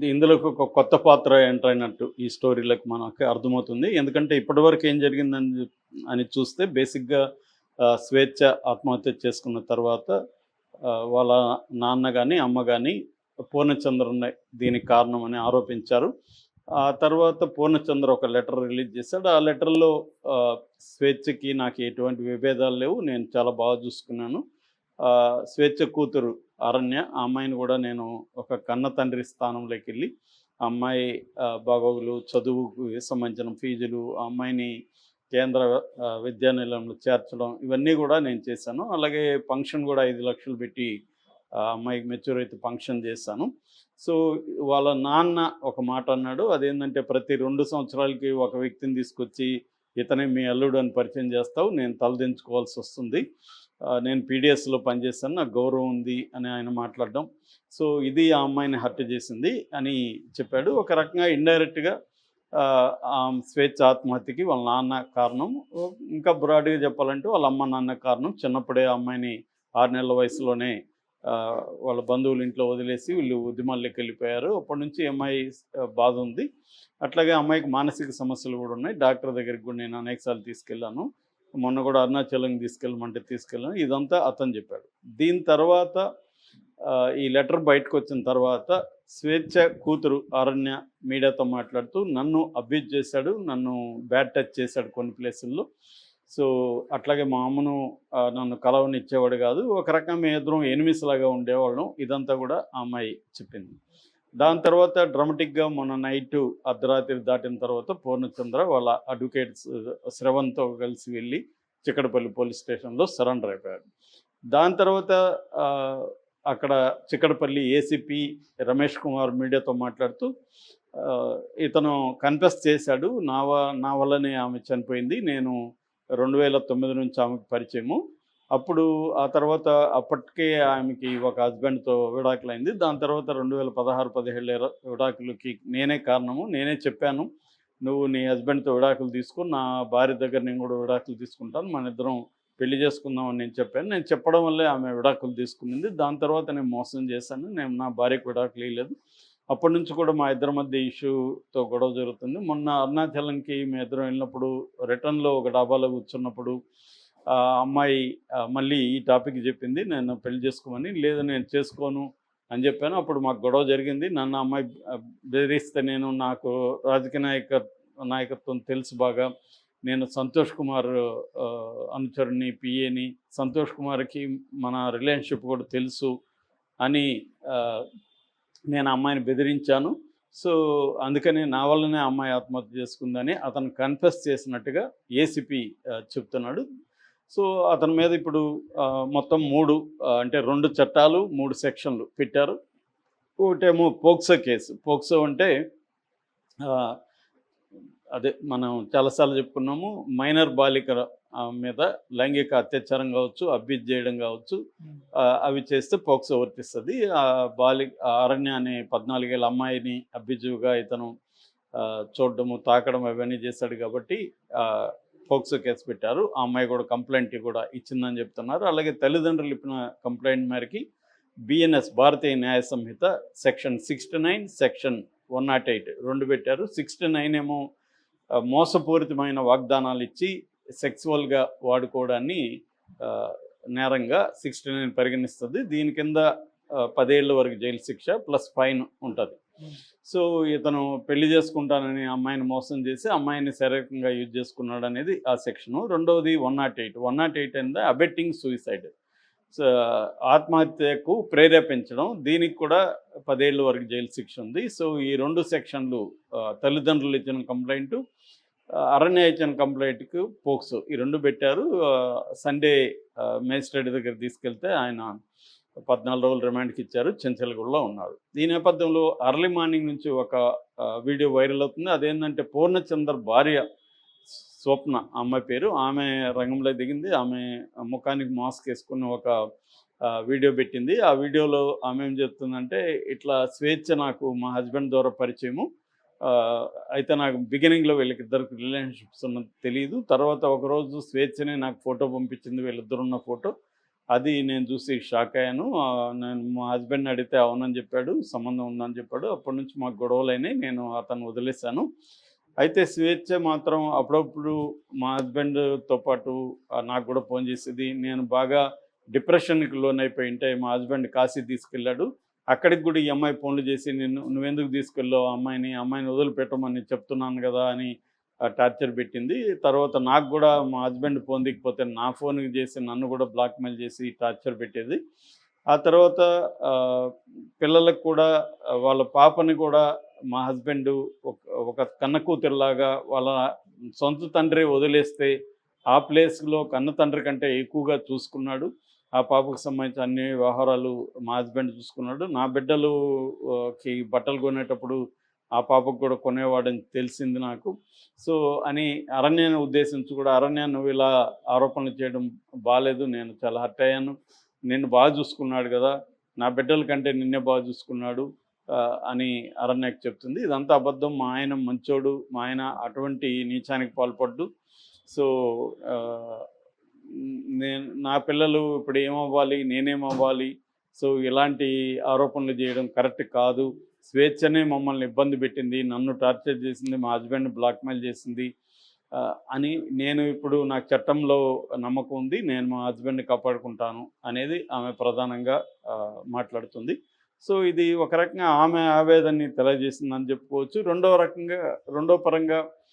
ఇందులోకి ఒక కొత్త పాత్ర ఎంటర్ అయినట్టు ఈ స్టోరీ‌లోకి మనకి అర్థమవుతుంది. ఎందుకంటే ఇప్పటివరకు ఏం జరిగిందని చూస్తే బేసిక్‌గా స్వేచ్ఛ ఆత్మహత్య చేసుకున్న తర్వాత వాళ్ళ నాన్న గాని, అమ్మ గాని పూర్ణచంద్రనే దీనికి కారణమని ఆరోపించారు. ఆ తర్వాత పూర్ణచంద్ర ఒక లెటర్ రిలీజ్ చేశాడు. ఆ లెటర్‌లో స్వేచ్ఛకి నాకు ఎటువంటి విభేదాలు లేవు. నేను చాలా బాగా చూసుకున్నాను. స్వేచ్ఛ కూతురు అరణ్య. ఆ అమ్మాయిని గూడా నేను ఒక కన్న తండ్రి స్థానంలోకెళ్ళి, ఆ అమ్మాయి బాగోగులు, చదువుకు సంబంధించిన ఫీజులు, ఆ అమ్మాయిని కేంద్ర విద్యానిలయంలో చేర్చడం, ఇవన్నీ గూడా నేను చేశాను. అలాగే ఫంక్షన్ గూడా 5,00,000 పెట్టి ఆ అమ్మాయికి మెచ్యూర్ ఫంక్షన్ చేశాను. సో, వాళ్ళ నాన్న ఒక మాట అన్నాడు. అదేంటంటే, "ప్రతి 2 సంవత్సరాలకి ఒక వ్యక్తిని తీసుకొచ్చి, ఇతనే మీ అల్లుడు అని పరిచయం చేస్తావు. నేను తలదించుకోవాల్సొస్తుంది. నేను పీడీఎస్‌లో పనిచేశాను. నాకు గౌరవం ఉంది" అని ఆయన మాట్లాడడం. సో, ఇది ఆ అమ్మాయిని హర్ట్ చేసింది అని చెప్పాడు. ఒక రకంగా ఇండైరెక్ట్‌గా స్వేచ్ఛ ఆత్మహత్యకి వాళ్ళ నాన్న కారణం. ఇంకా బ్రాడ్‌గా చెప్పాలంటే వాళ్ళ అమ్మ, నాన్న కారణం. చిన్నప్పుడే ఆ అమ్మాయిని 6 నెలల వయసులోనే వాళ్ళ బంధువుల ఇంట్లో వదిలేసి వీళ్ళు ఉద్యమాల్లోకెళ్ళిపోయారు. అప్పటినుంచి ఈ అమ్మాయి బాధ ఉంది. అట్లాగే అమ్మాయికి మానసిక సమస్యలు గూడా ఉన్నాయి. డాక్టర్ దగ్గరికి గూడా నేను అనేక సార్లు తీసుకెళ్ళాను. మొన్న గూడా అరుణాచలంకి తీసుకెళ్ళమంటే తీసుకెళ్ళాను. ఇదంతా అతను జెప్పాడు. దీని తర్వాత ఈ లెటర్ బయటకొచ్చిన తర్వాత స్వేచ్ఛ కూతురు అరణ్య మీడియాతో మాట్లాడుతూ నన్ను అబ్యూజ్ చేశాడు. నన్ను బ్యాడ్ టచ్ చేశాడు కొన్ని ప్లేసుల్లో. సో, అట్లాగే మా అమ్మను నన్ను కలవనిచ్చేవాడు గాదు. ఒక రకంగా మేమిద్దరం ఎనిమీస్‌లాగా ఉండేవాళ్ళం. ఇదంతా గూడా ఆ అమ్మాయి చెప్పింది. దాని తర్వాత డ్రామాటిక్‌గా మొన్న నైటు అర్ధరాత్రి దాటిన తర్వాత పూర్ణచంద్ర వాళ్ళ అడ్వకేట్స్ శ్రవణ్‌తో కలిసి వెళ్ళి చిక్కడపల్లి పోలీస్ స్టేషన్‌లో సరెండర్ అయిపోయాడు. దాని తర్వాత అక్కడ చిక్కడపల్లి ఏసీపీ రమేష్ కుమార్ మీడియాతో మాట్లాడుతూ ఇతను కన్ఫెస్ చేశాడు. నా వల్లనే ఆమె చనిపోయింది. నేను 2009 నుంచి ఆమెకు పరిచయము. అప్పుడు ఆ తర్వాత అప్పటికే ఆమెకి ఒక హస్బెండ్‌తో విడాకులైంది. దాని తర్వాత 2016, 17 విడాకులకి నేనే కారణము. నేనే చెప్పాను. "నువ్వు నీ హస్బెండ్‌తో విడాకులు తీసుకో. నా భార్య దగ్గర నేను కూడా విడాకులు తీసుకుంటాను. మనిద్దరం పెళ్లి చేసుకుందాం" అని నేను చెప్పాను. నేను చెప్పడం వల్లే ఆమె విడాకులు తీసుకునింది. దాని తర్వాత నేను మోసం చేశాను. నేను నా భార్యకు విడాకులు ఇయ్యలేదు. అప్పటినుంచి కూడా మా ఇద్దరి మధ్య ఇష్యూతో గొడవ జరుగుతుంది. మొన్న అరుణాచలంకి మేమిద్దరం వెళ్ళినప్పుడు రిటర్న్‌లో ఒక డాబాలో కూర్చున్నప్పుడు అమ్మాయి మళ్ళీ ఈ టాపిక్ చెప్పింది. నన్ను పెళ్లి చేసుకోమని. లేదు నేను చేసుకోను అని చెప్పాను. అప్పుడు మాకు గొడవ జరిగింది. నన్ను ఆ అమ్మాయి బెదిరిస్తే నాకు రాజకీయ నాయకత్వం తెలుసు బాగా. నేను సంతోష్ కుమార్ అనుచరుడిని, పీఏని. సంతోష్ కుమార్‌కి మన రిలేషన్‌షిప్ కూడా తెలుసు అని నేను ఆ అమ్మాయిని బెదిరించాను. సో, అందుకని నా వల్లనే ఆ అమ్మాయి ఆత్మహత్య చేసుకుందని అతను కన్ఫెస్ చేసినట్టుగా ఏసీపీ చెప్తున్నాడు. సో, అతని మీద ఇప్పుడు మొత్తం 3 అంటే 2 చట్టాలు, 3 సెక్షన్లు పెట్టారు. ఒకటేమో పోక్సో కేసు. పోక్సో అంటే అదే మనం చాలా సార్లు చెప్పుకున్నాము. మైనర్ బాలికల మీద లైంగిక అత్యాచారం కావచ్చు, అబ్యూజ్ చేయడం కావచ్చు, అవి చేస్తే పోక్సో వర్తిస్తది. అరణ్య అనే 14 ఏళ్ల అమ్మాయిని అబ్యూజివ్‌గా ఇతను చూడడము, తాకడం అవన్నీ చేశాడు కాబట్టి పోక్సో కేసు పెట్టారు. ఆ అమ్మాయి కూడా కంప్లెయింట్ కూడా ఇచ్చిందని చెప్తున్నారు. అలాగే తల్లిదండ్రులు ఇచ్చిన కంప్లెయింట్ మేరకి బిఎన్ఎస్ భారతీయ న్యాయ సంహిత సెక్షన్ 69, సెక్షన్ 108 2 పెట్టారు. 69 ఏమో మోసపూరితమైన వాగ్దానాలు ఇచ్చి సెక్సువల్‌గా వాడుకోవడాన్ని నేరంగా 69 పరిగణిస్తుంది. దీని కింద 10 ఏళ్ల వరకు జైలు శిక్ష ప్లస్ ఫైన్ ఉంటది. సో, ఇతను పెళ్లి చేసుకుంటానని అమ్మాయిని మోసం చేసి అమ్మాయిని శారీరకంగా యూజ్ చేసుకున్నాడనేది ఆ సెక్షను. రెండవది 108. 108 అనేది అబెట్టింగ్ సూసైడ్. సో, ఆత్మహత్యకు ప్రేరేపించడం. దీనికి కూడా 10 ఏళ్ల వరకు జైలు శిక్ష ఉంది. సో, ఈ 2 సెక్షన్లు తల్లిదండ్రులు ఇచ్చిన కంప్లెయింటు, అరణ్య ఇచ్చిన కంప్లెయింట్‌కు పోక్సో ఈ 2 పెట్టారు. సండే మేజిస్ట్రేట్ దగ్గర తీసుకెళ్తే ఆయన 14 రోజులు రిమాండ్‌కి ఇచ్చారు. చెంచల్గూడలో ఉన్నాడు. ఈ నేపథ్యంలో అర్లీ మార్నింగ్ నుంచి ఒక వీడియో వైరల్ అవుతుంది. అదేంటంటే పూర్ణచంద్ర భార్య స్వప్న అమ్మాయి పేరు. ఆమె రంగంలో దిగింది. ఆమె ముఖానికి మాస్క్ వేసుకుని ఒక వీడియో పెట్టింది. ఆ వీడియోలో ఆమె ఏం చెప్తుందంటే, ఇట్లా స్వేచ్ఛ నాకు మా హస్బెండ్ ద్వారా పరిచయము. అయితే నాకు బిగినింగ్‌లో వీళ్ళకిద్దరికి రిలేషన్‌షిప్స్ ఉన్నది తెలీదు. తర్వాత ఒకరోజు స్వేచ్ఛనే నాకు ఫోటో పంపించింది. వీళ్ళిద్దరున్న ఫోటో. అది నేను చూసి షాక్ అయ్యాను. నేను మా హస్బెండ్‌ని అడిగితే అవునని చెప్పాడు. సంబంధం ఉందని చెప్పాడు. అప్పటి నుంచి మాకు గొడవలయినాయి. నేను అతన్ని వదిలేసాను. అయితే స్వేచ్ఛ మాత్రం అప్పుడప్పుడు మా హస్బెండ్‌తో పాటు నాకు కూడా ఫోన్ చేసేది. నేను బాగా డిప్రెషన్‌కి లోనైపోయుంటే మా హస్బెండ్ కాశీ తీసుకెళ్ళాడు. అక్కడికి కూడా ఈ అమ్మాయి ఫోన్‌లు చేసి నువ్వెందుకు తీసుకెళ్ళావు ఆ అమ్మాయిని? ఆ అమ్మాయిని వదిలిపెట్టమని చెప్తున్నాను గదా! అని టార్చర్ పెట్టింది. తర్వాత నాకు గూడా మా హస్బెండ్ ఫోన్ తీయకపోతే నా ఫోన్‌కి చేసి నన్ను గూడా బ్లాక్‌మెయిల్ చేసి టార్చర్ పెట్టేది. ఆ తర్వాత ఆహ్, పిల్లలకు కూడా వాళ్ళ పాపని కూడా మా హస్బెండు ఒక ఒక కన్న కూతురులాగా వాళ్ళ సొంత తండ్రి వదిలేస్తే ఆ ప్లేస్‌లో కన్న తండ్రి కంటే ఎక్కువగా చూసుకున్నాడు. ఆ పాపకు సంబంధించిన అన్ని వ్యవహారాలు మా హస్బెండ్ చూసుకున్నాడు. నా బిడ్డలు కి బట్టలు కొనేటప్పుడు ఆ పాపకు కూడా కొనేవాడని తెలిసింది నాకు. సో, అని అరణ్యాన్ని ఉద్దేశించి కూడా "అరణ్య నువ్విలా ఆరోపణలు చేయడం బాలేదు. నేను చాలా హర్ట్ అయ్యాను. నిన్ను బాగా చూసుకున్నాడు గదా! నా బిడ్డల కంటే నిన్నే బాగా చూసుకున్నాడు" అని అరణ్యకి చెప్తుంది. ఇదంతా అబద్ధం. మా ఆయన మంచోడు. మా ఆయన అటువంటి నీచానికి పాల్పడడు. సో, ఆహ్, నా పిల్లలు ఇప్పుడు ఏమవ్వాలి? నేనేమవ్వాలి? సో, ఇలాంటి ఆరోపణలు జేయడం కరెక్ట్ కాదు. స్వేచ్ఛనే మమ్మల్ని ఇబ్బంది పెట్టింది. నన్ను టార్చర్ చేసింది. మా హస్బెండ్‌ని బ్లాక్‌మెయిల్ చేసింది. అని నేను ఇప్పుడు నాకు చట్టంలో నమ్మకం ఉంది. నేను మా హస్బెండ్‌ని కాపాడుకుంటాను అనేది ఆమె ప్రధానంగా మాట్లాడుతుంది. సో, ఇది ఒక రకంగా ఆమె ఆవేదనని తెలియజేసిందని చెప్పుకోవచ్చు. రెండో పరంగా